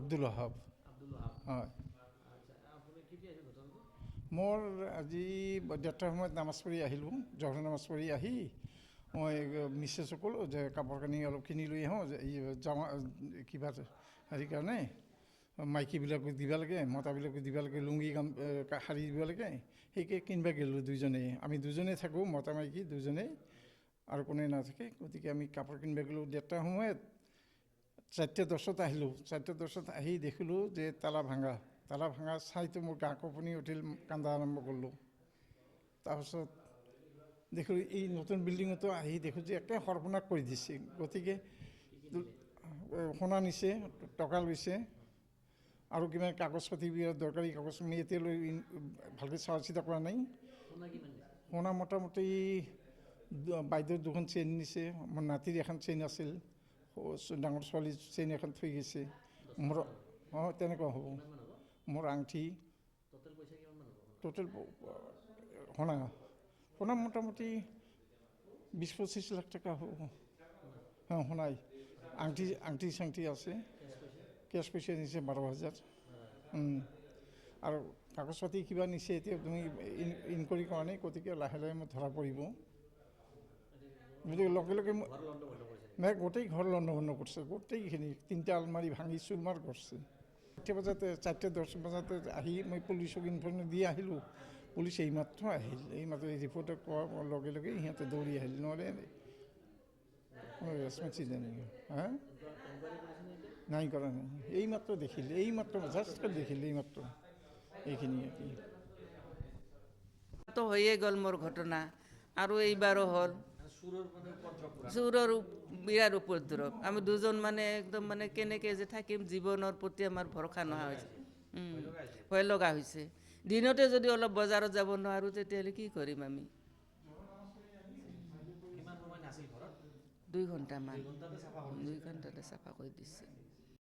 আব্দুল ৱাহাব। আব্দুল ৱাহাব। হয়। আচ্ছা, আপুনি কেতিয়া আহিল ঘটনাটো? মোৰ আজি 1:30টাৰ সময়ত নামাজ পঢ়ি আহিলোঁ। জহৰ নামাজ পঢ়ি আহি মই মিছেছক ক'লোঁ যে কাপোৰ কানি অলপ কিনি লৈ আহোঁ, যে জামা কিবা হেৰি কাৰণে মাইকীবিলাকক দিব লাগে, মতাবিলাকক দিব লাগে, লুংগি শাৰী দিব লাগে, সেইকে কিনিব গ'লোঁ দুইজনেই। আমি দুজনেই থাকোঁ, মতা মাইকী দুজনেই, আৰু কোনে নাথাকে। গতিকে আমি কাপোৰ কিনিব গ'লোঁ 1:30টাৰ সময়ত। 4:10 আহিলোঁ। 4:10 আহি দেখিলোঁ যে তালা ভাঙা চাইতো মোৰ গা কঁপনি উঠিল, কান্দা আৰম্ভ কৰিলোঁ। তাৰপিছত দেখোঁ এই নতুন বিল্ডিঙতো আহি দেখোঁ যে একে সৰ্বনাশ কৰি দিছে। গতিকে সোণা নিছে, টকা লৈছে, আৰু কিবা কাগজ পাতি বিৰাট দৰকাৰী কাগজ আমি এতিয়ালৈ ভালকৈ চোৱা চিতা কৰা নাই। সোণা মোটামুটি বাইদেউৰ 2খন চেইন নিছে, মোৰ নাতিৰ এখন চেইন আছিল, ডাঙৰ ছোৱালীৰ চেইন এখন থৈ গৈছে। মোৰ তেনেকুৱা হ'ব। মোৰ আংঠি, টোটেল সোণা মোটামুটি 20-25 লাখ টকা হ'ব। সোণাই আংঠি চাংঠি আছে, কেছ পইচা নিছে 12,000। আৰু কাগজ পাতি কিবা নিছে, এতিয়া তুমি ইনকুৱাৰী কৰা নাই, গতিকে লাহে লাহে মোৰ ধৰা পৰিব। গতিকে লগে লগে নাই, গোটেই ঘৰ লণ্ডভণ্ড কৰিছে, গোটেইখিনি 3টা আলমাৰি ভাঙি চুৰমাৰ কৰিছে। 4:10 বজাতে আহি মই পুলিচক ইনফৰ্মেশ্যন দি আহিলোঁ। পুলিচ এইমাত্ৰ আহিল, এইমাত্ৰ ৰিপৰ্ট কোৱাৰ লগে লগে সিহঁতে দৌৰি আহিল। নহ'লে হা নাই কৰা নাই, এইমাত্ৰ দেখিল, এইমাত্ৰ জাষ্ট দেখিল, এইমাত্ৰ এইখিনি আৰ কি। তো হয়ে গ'ল মোৰ ঘটনা, আৰু এইবাৰো হ'ল চোৰৰ বিৰাট উপদ্ৰৱ। আমি দুজন মানে একদম মানে কেনেকৈ যে থাকিম, জীৱনৰ প্ৰতি আমাৰ ভৰসা নোহোৱা হৈছে, ভয় লগা হৈছে। দিনতে যদি অলপ বজাৰত যাব নোৱাৰোঁ, তেতিয়াহ'লে কি কৰিম আমি? 2 ঘণ্টামান, 2 ঘণ্টাতে চাফা কৰি দিছে।